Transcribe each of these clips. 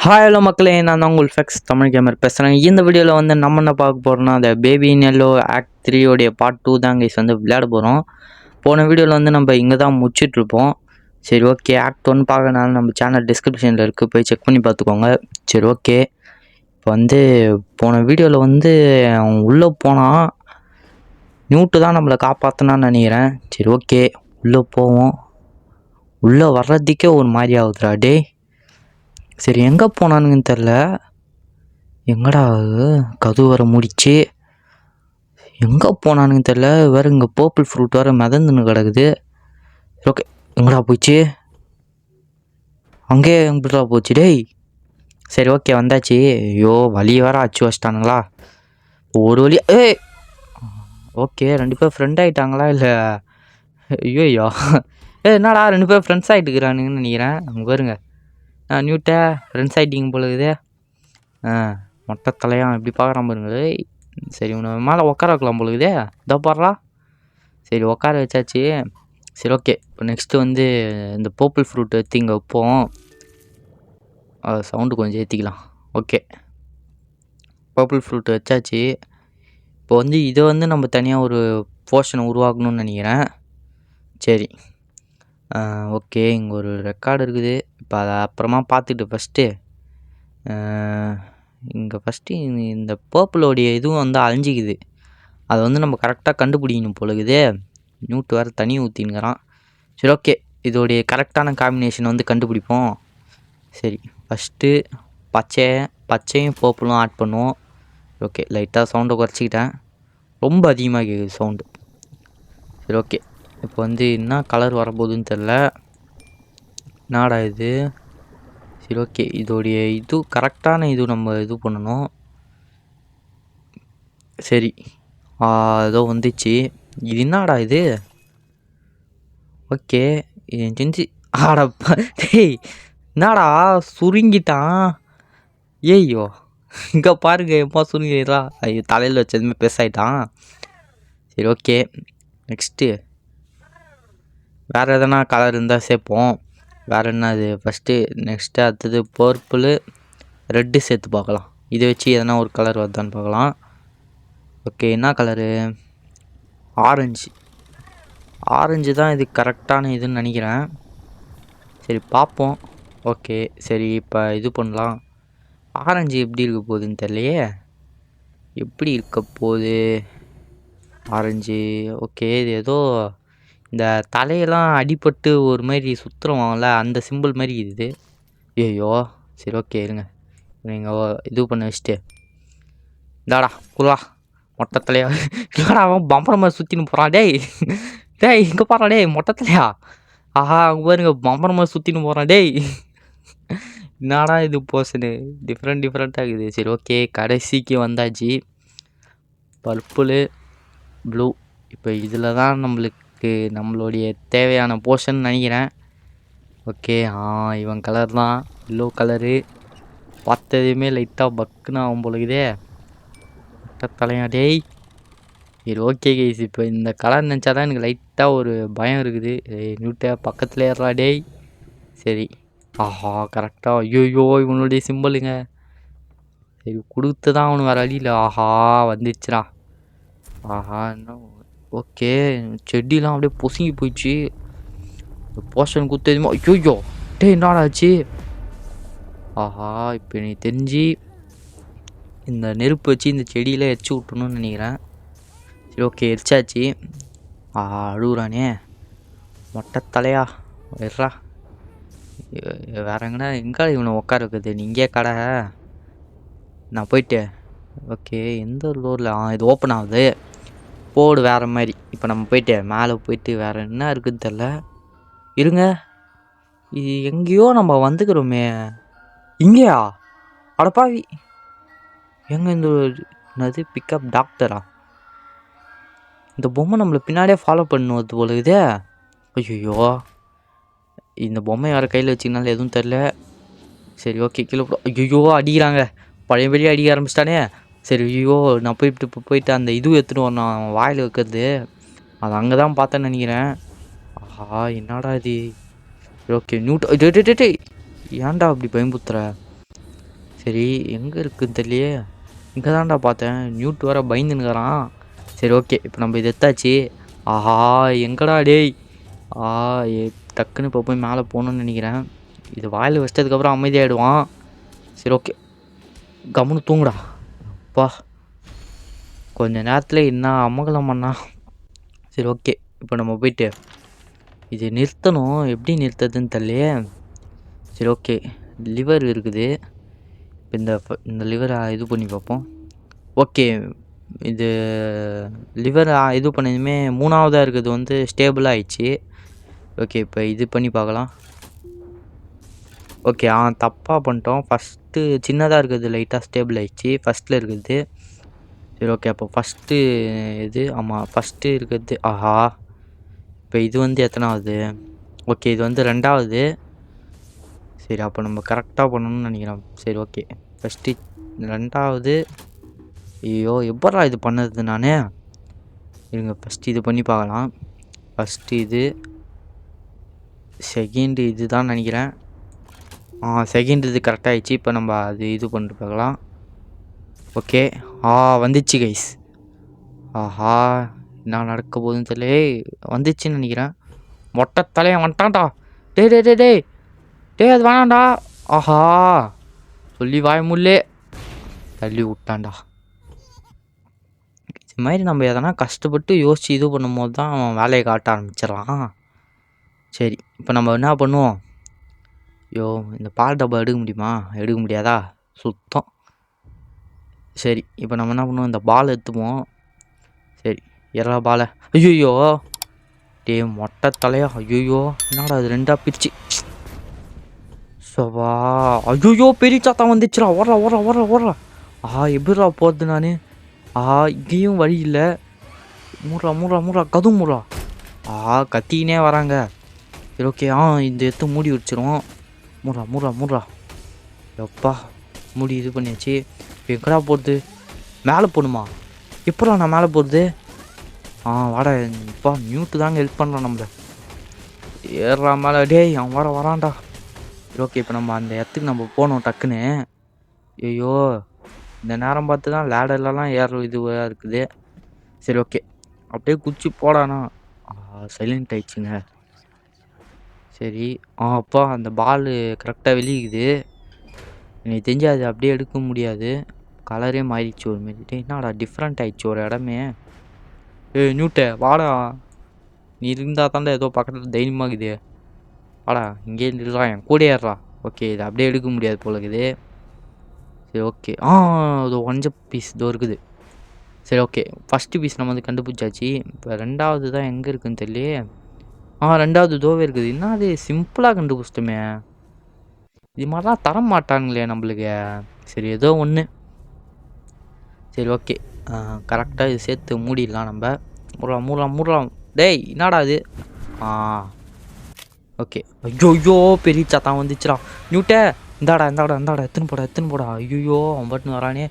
Hi hello மக்களே, நான் தான் உங்கள் ஃபெக்ஸ் தமிழ் கேமர் பேசுகிறேன். இந்த வீடியோவில் வந்து நம்ம என்ன பார்க்க போகிறோம்னா, அந்த பேபி இன் எல்லோ ஆக்ட் 3 உடைய பார்ட் 2 தான் கைஸ் வந்து விளையாட போகிறோம். போன வீடியோவில் வந்து நம்ம இங்கே தான் முடிச்சிட்ருப்போம். சரி ஓகே, ஆக்ட் 1 பார்க்கறனால நம்ம சேனல் டிஸ்கிரிப்ஷனில் இருக்குது, போய் செக் பண்ணி பார்த்துக்கோங்க. சரி ஓகே, இப்போ வந்து போன வீடியோவில் வந்து அவன் உள்ளே போனான். நியூட்டு தான் நம்மளை காப்பாற்றினான்னு நினைக்கிறேன். சரி ஓகே, உள்ளே போவோம். உள்ளே வர்றதுக்கே ஒரு மாதிரி ஆகுதுடா டே. சரி எங்கே போனானுங்கன்னு தெரில. எங்கடா கதவு வர முடிச்சு, எங்கே போனானுங்கன்னு தெரில. வேறு இங்கே பர்பிள் ஃப்ரூட் வேறு மிதந்துன்னு கிடக்குது. ஓகே, எங்கடா போச்சு? அங்கேயே எங்கடா போச்சு டேய்? சரி ஓகே, வந்தாச்சு. ஐயோ, வழி வேறு அச்சு வச்சிட்டானுங்களா ஒரு வழி. ஓகே, 2 பேர் ஃப்ரெண்ட் ஆகிட்டாங்களா இல்லை? ஐயோ என்னடா 2 பேர் ஃப்ரெண்ட்ஸ் ஆகிட்டுக்கிறானுங்கன்னு நினைக்கிறேன். அங்கே பாருங்க, நியூட்டை ஃப்ரெண்ட்ஸ் ஆகிட்டிங்க போலகுது. மொட்டை தலையான் எப்படி பார்க்குறான் பாருங்க. சரி, உன்னை மேலே உட்கார வைக்கலாம் போலுக்குதே. இதோ பாடுறா. சரி உட்கார வச்சாச்சு. சரி ஓகே, இப்போ நெக்ஸ்ட்டு வந்து இந்த பர்பிள் ஃப்ரூட் எடுத்து இங்கே வைப்போம். சவுண்டு கொஞ்சம் ஏற்றிக்கலாம். ஓகே, பர்பிள் ஃப்ரூட் வச்சாச்சு. இப்போ வந்து இதை வந்து நம்ம தனியாக ஒரு போர்ஷனை உருவாக்கணும்னு நினைக்கிறேன். சரி ஓகே, இங்கே ஒரு ரெக்கார்டு இருக்குது. இப்போ அதை அப்புறமா பார்த்துட்டு ஃபஸ்ட்டு இங்கே ஃபஸ்ட்டு இந்த பர்பிளோடைய இதுவும் வந்து அழிஞ்சிக்குது. அதை வந்து நம்ம கரெக்டாக கண்டுபிடிக்கணும் போலகுது. நியூட்டு வேறு தண்ணி ஊற்றினுங்கிறான். சரி ஓகே, இதோடைய கரெக்டான காம்பினேஷன் வந்து கண்டுபிடிப்போம். சரி, ஃபஸ்ட்டு பச்சையும் பர்பிளும் ஆட் பண்ணுவோம். ஓகே, லைட்டாக சவுண்டை குறைச்சிக்கிட்டேன், ரொம்ப அதிகமாக கேட்குது சவுண்டு. சரி ஓகே, இப்போ வந்து என்ன கலர் வரப்போகுதுன்னு தெரில. என்னடா இது? சரி ஓகே, இதோடைய இது கரெக்டான இது நம்ம இது பண்ணணும். சரி ஏதோ வந்துச்சு. இது என்னடா இது? ஓகே, இது தெரிஞ்சு ஆடப்பா டேய், என்னடா சுருங்கிட்டான்? ஏய்யோ, இங்கே பாருங்க எப்போ சுருங்கிடா. ஐயோ, தலையில் வச்சதுமே பெருசாயிட்டான். சரி ஓகே, நெக்ஸ்ட்டு வேறு எதனா கலர் இருந்தால் சேர்ப்போம். வேறு என்னது ஃபஸ்ட்டு நெக்ஸ்ட்டு அடுத்தது பர்பிளு ரெட்டு சேர்த்து பார்க்கலாம். இதை வச்சு எதனா ஒரு கலர் வருதான்னு பார்க்கலாம். ஓகே, என்ன கலரு? ஆரஞ்சு தான் இது கரெக்டான இதுன்னு நினைக்கிறேன். சரி பார்ப்போம். ஓகே சரி, இப்போ இது பண்ணலாம். ஆரஞ்சு எப்படி இருக்க போகுதுன்னு தெரியலையே. எப்படி இருக்க போகுது ஆரஞ்சு? ஓகே, இது ஏதோ இந்த தலையெல்லாம் அடிபட்டு ஒரு மாதிரி சுற்றுவாங்கள்ல, அந்த சிம்பிள் மாதிரி இது. ஐயோ, சரி ஓகே இருங்க, நீங்கள் இது பண்ண வச்சுட்டு இந்தாடா குருவா மொட்டை தலையா. இல்லைடா, அவன் பம்பரம் மாதிரி சுற்றின்னு போகிறான். டேய் இங்கே பாடுறா டேய், மொட்டை தலையா. ஆஹா, அங்கே பாருங்க பம்பரம் மாதிரி சுற்றின்னு போகிறான். டேய் என்னடா இது போர்ஷனு டிஃப்ரெண்ட்டாக இருக்குது. சரி ஓகே, கடைசிக்கு வந்தாச்சு. Purple blue. இப்போ இதில் தான் நம்மளுடைய தேவையான போர்ஷன் நினைக்கிறேன். ஓகே, இவன் கலர் தான் எல்லோ கலரு. பார்த்ததுமே லைட்டாக பக்குன்னு ஆகும் போலகுதே. தலையா டேய். சரி ஓகே கைஸ், இப்போ இந்த கலர் நினச்சா தான் எனக்கு லைட்டாக ஒரு பயம் இருக்குது. நியூட்டை பக்கத்தில் ஏறா டேய். சரி, ஆஹா கரெக்டாக. ஐயோ, இவனுடைய சிம்பிளுங்க. சரி கொடுத்து தான் அவனு வேறு வழியில். ஆஹா வந்துச்சுடா. ஆஹா இன்னும் ஓகே, செடிலாம் அப்படியே பொசுங்கி போயிடுச்சு. போர்ஷன் குத்ததுமா. ஐயோ டே, என்னடா ஆச்சு? ஆஹா, இப்போ எனக்கு தெரிஞ்சு இந்த நெருப்பு வச்சு இந்த செடியில் எரிச்சு விட்டணும்னு நினைக்கிறேன். சரி ஓகே, எரிச்சாச்சு. அழுகுறானே மொட்டை தலையா. வெறா வேற எங்கே இவனை உட்கார இருக்குது? நீங்கள் கடை நான் போயிட்டு. ஓகே, எந்த ஒரு டோரில் இது ஓப்பன் ஆகுது போடு வேறு மாதிரி. இப்போ நம்ம போயிட்டு மேலே போயிட்டு வேறு என்ன இருக்குதுன்னு தெரில. இருங்க, இது எங்கேயோ நம்ம வந்துக்கிறோமே. இங்கேயா? அடப்பாவி, எங்கே இந்த என்னது பிக்கப் டாக்டரா? இந்த பொம்மை நம்மளை பின்னாடியே ஃபாலோ பண்ணுவது போல இதே. ஐயோ, இந்த பொம்மை யாரை கையில் வச்சிங்கனாலும் எதுவும் தெரில. சரி ஓகே, கீழே ஐயோ அடிக்கிறாங்க, பழையபடியே அடிக்க ஆரம்பிச்சிட்டானே. சரி ஐயோ, நான் போயிட்டு அந்த இது எடுத்துகிட்டு வரணும் வாயில் வைக்கிறது. அது அங்கே தான் பார்த்தேன்னு நினைக்கிறேன். ஆஹா, என்னடா இது? ஓகே நியூட், ஏன்டா அப்படி பயம்புத்துற? சரி எங்கே இருக்குன்னு தெரியலையே. இங்கே தான்டா பார்த்தேன். நியூட் வேற பயந்துன்னுக்கிறான். சரி ஓகே, இப்போ நம்ம இது எத்தாச்சு. ஆஹா எங்கடா டேய். ஆ ஏ டக்குன்னு இப்போ போய் மேலே போகணுன்னு நினைக்கிறேன். இது வாயில் வச்சதுக்கப்புறம் அமைதியாகிடுவான். சரி ஓகே, கம்முன்னு தூங்குடா. அப்பா கொஞ்ச நேரத்தில் என்ன அமகலம் பண்ணா. சரி ஓகே, இப்போ நம்ம போயிட்டு இது நிறுத்தணும். எப்படி நிறுத்துறதுன்னு தெரியலையே. சரி ஓகே, லிவர் இருக்குது. இப்போ இந்த லிவரை இது பண்ணி பார்ப்போம். ஓகே, இது லிவர் இது பண்ணதுமே 3ஆவதாக இருக்கிறது வந்து ஸ்டேபிளாக ஆயிடுச்சு. ஓகே, இப்போ இது பண்ணி பார்க்கலாம். ஓகே, தப்பாக பண்ணிட்டோம். ஃபஸ்ட்டு சின்னதாக இருக்கிறது லைட்டாக ஸ்டேபிள் ஆயிடுச்சு, ஃபஸ்ட்டில் இருக்கிறது. சரி ஓகே, அப்போ ஃபஸ்ட்டு இது ஆமாம் ஃபஸ்ட்டு இருக்கிறது. ஆஹா, இப்போ இது வந்து எத்தனாவது? ஓகே, இது வந்து 2ஆவது. சரி, அப்போ நம்ம கரெக்டாக பண்ணணும்னு நினைக்கிறோம். சரி ஓகே, ஃபஸ்ட்டு 2ஆவது. ஐயோ எப்படா இது பண்ணது நான்? இருங்க ஃபஸ்ட்டு இது பண்ணி பார்க்கலாம். ஃபஸ்ட்டு இது, செகண்ட் இது தான் நினைக்கிறேன். செகண்ட் இது கரெக்டாகிடுச்சு. இப்போ நம்ம அது இது பண்ணிட்டு பார்க்கலாம். ஓகே, வந்துச்சு கைஸ். ஆஹா, என்ன நடக்க போகுதுன்னு தெரியல. வந்துச்சுன்னு நினைக்கிறேன். மொட்டை தலையை வந்துட்டான்டா. டே டே டே டே டே அது வேணாண்டா. ஆஹா, சொல்லி வாய் முள்ளே தள்ளி விட்டான்டா. இது மாதிரி நம்ம எதனா கஷ்டப்பட்டு யோசித்து இது பண்ணும்போது தான் அவன் வேலையை காட்ட ஆரம்பிச்சிடறான். சரி, இப்போ நம்ம என்ன பண்ணுவோம்? ஐயோ, இந்த பால் டப்பா எடுக்க முடியுமா? எடுக்க முடியாதா? சுத்தம். சரி, இப்போ நம்ம என்ன பண்ணுவோம்? இந்த பால் எடுத்துப்போம். சரி, எல்லா பாலை. ஐயோ டே மொட்டை தலையா. ஐயோ என்னடா அது 2ஆக பிரிச்சு. சவா ஐயோ பெரிய சாத்தா வந்துச்சுடா. ஓடுறா ஓடுறா ஓடுறா ஓடுறா. எப்படிடா போகிறது நான்? இங்கேயும் வழி இல்லை. மூடுறா மூடுறா மூடுறா கதும் மூடுறா. கத்தினே வராங்க. சரி ஓகே, இந்த எடுத்து மூடி வச்சிரும். மூடுறா மூடுறா மூடுறா. எப்பா மூடி இது பண்ணியாச்சு. எங்கடா போகிறது? மேலே போகணுமா? எப்படா நான் மேலே போகிறது? வாடா இப்பா, மியூட்டு தாங்க ஹெல்ப் பண்ணுறான் நம்மளை. ஏறுறா மேலே. டேய் அவன் வரான்டா. சரி ஓகே, இப்போ நம்ம அந்த இடத்துக்கு நம்ம போகணும் டக்குன்னு. ஐயோ, இந்த நேரம் பார்த்து தான் லேடர்லலாம் ஏற இதுவாக இருக்குது. சரி ஓகே, அப்படியே குச்சி போடானா. சைலண்ட் ஆயிடுச்சுங்க. சரி, அப்பா அந்த பால் கரெக்டாக வெளியுது. எனக்கு தெரிஞ்சு அது அப்படியே எடுக்க முடியாது. கலரே மாறிடுச்சு ஒரு மாரி. என்னடா டிஃப்ரெண்ட் ஆயிடுச்சு ஒரு இடமே. நியூட்டே வாடா. நீ இருந்தால் தாண்டா ஏதோ பக்கத்தில் தைரியமாக இருக்குது. வாடா இங்கே நில்றா, என் கூட ஏறா. ஓகே, இது அப்படியே எடுக்க முடியாது போல இருக்குது. சரி ஓகே, இது ஒஞ்ச பீஸ் இதோ இருக்குது. சரி ஓகே, ஃபஸ்ட்டு பீஸ் நம்ம வந்து கண்டுபிடிச்சாச்சு. இப்போ 2ஆவது தான் எங்கே இருக்குதுன்னு தெரியலையே. 2ஆவது தோவே இருக்குது. என்ன அது சிம்பிளாக கண்டுபிடிச்சிட்டோமே. இது மாதிரிலாம் தர மாட்டானுங்களே நம்மளுக்கு. சரி ஏதோ ஒன்று. சரி ஓகே, கரெக்டாக இது சேர்த்து மூடிடலாம் நம்ம. மூடலாம் மூடலாம் மூடலாம். டேய் என்னடா இது? ஓகே. ஐயோ பெரிய சாத்தான் வந்துச்சுடா. நியூட்டே இந்தாடா இந்தாடா இந்தாடா எத்துன்னு போடா. ஐயோ அவன் பட்டுன்னு வரானே.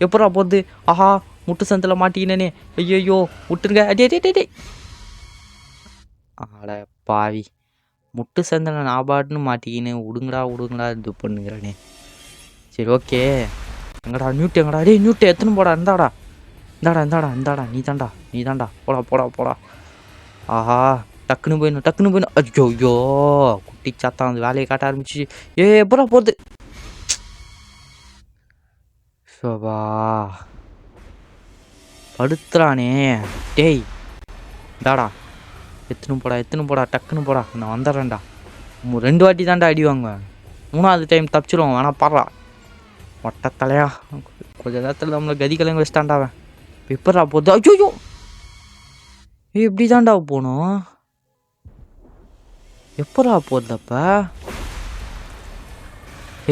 எப்படா போகிறது? முட்டு சந்தில் மாட்டிக்கினே. ஐயோ விட்டுருங்க. டே ஆட பாவி, முட்டு சந்தில் நான் பாட்டுன்னு மாட்டிக்கின்னு விடுங்கடா இது பண்ணுங்கிறானே. சரி ஓகே, எங்கடா நியூட்டு? எங்கடா டே நியூட்டு எத்துன்னு போடா. இந்தாடா நீ தாண்டா போடா. டக்குன்னு போயிடணும். ஐயோ குட்டி சாத்தான் வந்து வேலையை காட்ட ஆரம்பிச்சு. எப்படா போகிறது? சோபா படுத்துறானே. டேய் இந்தாடா எத்துன்னு போடா டக்குன்னு போடா. நான் வந்துடுறேன்டா. 2 வாட்டி தான்டா அடி வாங்குவேன். 3ஆவது டைம் தப்பிச்சிடுவோம். வேணா பாடுறா மொட்டை தலையா. கொஞ்ச நேரத்தில் நம்மளை கதிக்கலங்க வச்சுட்டான்டாவன். எப்படா போகுது? ஐயோ இப்படி தான்டா போகணும். எப்படா போகுதுப்ப?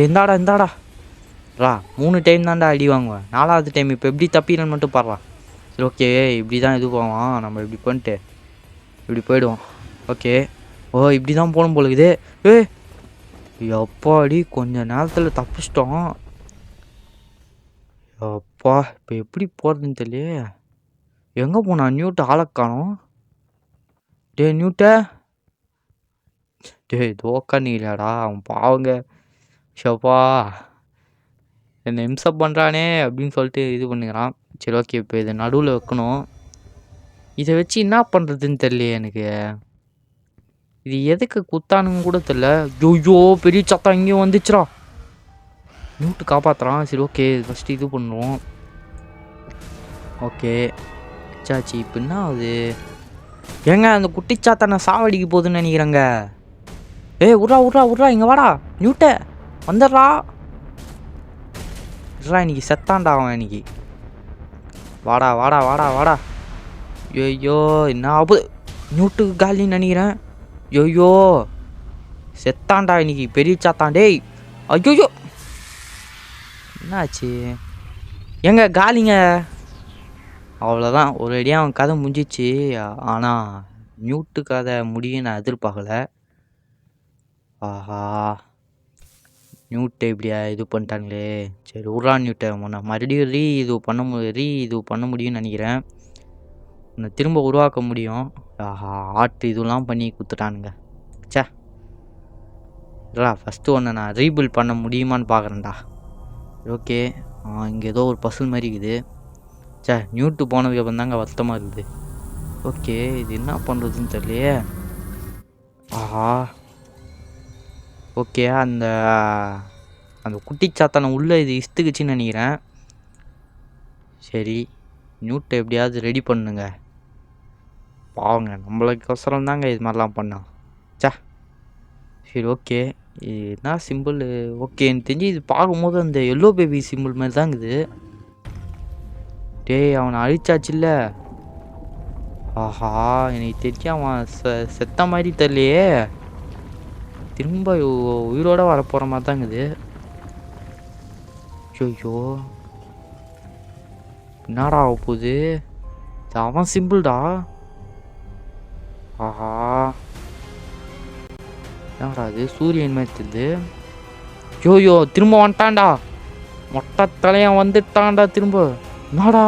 இந்தாடா 3 டைம் தான்டா அடி வாங்குவேன். 4ஆவது டைம் இப்போ எப்படி தப்பிடன்னு மட்டும் பாடுறா. சரி ஓகே, இப்படி தான் இது போவான். நம்ம இப்படி பண்ணிட்டு இப்படி போயிடுவோம். ஓகே, இப்படி தான் போகணும் போலுக்குது. எப்பாடி கொஞ்ச நேரத்தில் தப்பிச்சிட்டோம். அப்பா இப்போ எப்படி போகிறதுன்னு தெரியலையே. எங்கே போனா நியூட்டு? ஆளை காணோம். நியூட்டை தோக்கா நீலாடா அவன் பாவங்க. ஷப்பா என்ன இம்சப் பண்ணுறானே அப்படின்னு சொல்லிட்டு இது பண்ணுறான். சரி ஓகே, இப்போ இதை நடுவில் வைக்கணும். இதை வச்சு என்ன பண்ணுறதுன்னு தெரியலையே எனக்கு. இது எதுக்கு குத்தானுங்க கூட தெரியல. ஐயோ பெரிய சத்தம் இங்கேயும் வந்துச்சுரா. நியூட்டு காப்பாற்றுறான். சரி ஓகே, ஃபஸ்ட்டு இது பண்ணுவோம். ஓகே சாச்சி, இப்போ என்ன ஆகுது? ஏங்க அந்த குட்டிச்சாத்தானை சாவடிக்க போகுதுன்னு நினைக்கிறேங்க. ஏய் உட்றா உட்றா உட்றா, இங்கே வாடா நியூட்டை, வந்துடுறா. இன்னைக்கு செத்தான்டா அவன் இன்னைக்கு. வாடா வாடா வாடா வாடா. ஐயோ என்ன ஆகுது? நியூட்டுக்கு காலின்னு நினைக்கிறேன். ஐயோ செத்தான்டா இன்னைக்கு பெரிய சாத்தான். டேய் ஐயோ என்னாச்சு? எங்க காலிங்க. அவ்வளோதான், ஒரு அடியாக அவன் கதை முடிஞ்சிச்சு. ஆனால் நியூட்டு கதை முடியும் நான் எதிர்பார்க்கல. ஆஹா, நியூட்டை இப்படியா இது பண்ணிட்டாங்களே. சரி விட்றா நியூட்டை, உன்னை மறுபடியும் இது பண்ண முடியும்னு நினைக்கிறேன். உன்னை திரும்ப உருவாக்க முடியும். ஆஹா, இதுலாம் பண்ணி கொடுத்துட்டானுங்க. சே இல்லைடா, ஃபஸ்ட்டு ஒன்று நான் ரீபில்ட் பண்ண முடியுமான்னு பார்க்குறேன்டா. ஓகே, இங்கே ஏதோ ஒரு பசுல் மாதிரி இருக்குது. சே நியூட்டு போனதுக்கு அப்புறம் தாங்க வருத்தமாக இருக்குது. ஓகே, இது என்ன பண்ணுறதுன்னு தெரியலையே. ஆஹா ஓகே, அந்த குட்டிச்சாத்தானை உள்ளே இது இஸ்துக்குச்சின்னு நினைக்கிறேன். சரி நியூட்டை எப்படியாவது ரெடி பண்ணுங்க. பாவங்க, நம்மளுக்கோசரம் தாங்க இது மாதிரிலாம் பண்ணோம். சே சரி ஓகே, இது என்ன சிம்பிள்? ஓகே, எனக்கு தெரிஞ்சு இது பார்க்கும்போது அந்த எல்லோ பேபி சிம்பிள் மாதிரி தான் இருக்குது. டேய் அவனை அழிச்சாச்சுல்ல. ஆஹா, எனக்கு தெரிஞ்சு அவன் செத்த மாதிரி தெரியலையே. திரும்ப உயிரோட வரப்போகிற மாதிரி தான் இருக்குது. ஐயோ என்னடா ஆக போகுது? அவன் சிம்பிள்டா. ஆஹா, என்னடா அது சூரியன் மாதிரி தெரியுது. ஐயோ திரும்ப வந்துட்டான்டா. மொட்டை தலையன் வந்துட்டான்டா திரும்ப. என்னடா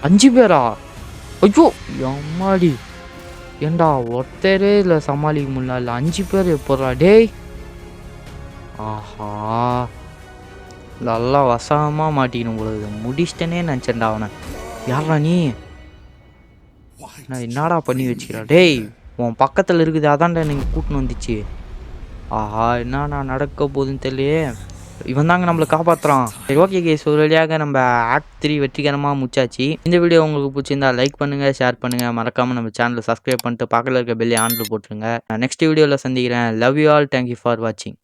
5 பேரா? ஐயோ எம்மாடி, ஏண்டா ஒருத்தரே இல்லை சமாளிக்க முடியல, 5 பேர் எப்போறா டேய். ஆஹா, நல்லா வசமாக மாட்டிக்கணும் பொழுது. முடிச்சிட்டனே நினச்சேன்டா அவனை. யாரா நீ? நான் என்னடா பண்ணி வச்சுக்கிறா? டேய் உன் பக்கத்தில் இருக்குது, அதான்டா நீங்கள் கூட்டின்னு வந்துச்சு. ஆஹா, என்னடா நடக்க போகுதுன்னு தெரியலையே. இவன் தாங்க நம்மளை காப்பாற்றுறான். சரி ஓகே கேஸ், ஒரு வழியாக நம்ம ஆக்ட் 3 வெற்றிகரமாக முடிச்சாச்சு. இந்த வீடியோ உங்களுக்கு பிடிச்சிருந்தா லைக் பண்ணுங்கள், ஷேர் பண்ணுங்கள், மறக்காமல் நம்ம சேனலை சப்ஸ்கிரைப் பண்ணிட்டு பக்கத்தில் இருக்க பெல்லை ஆன்ல போட்டுருங்க. நெக்ஸ்ட் வீடியோவில் சந்திக்கிறேன். Love you all, thank you for வாட்சிங்.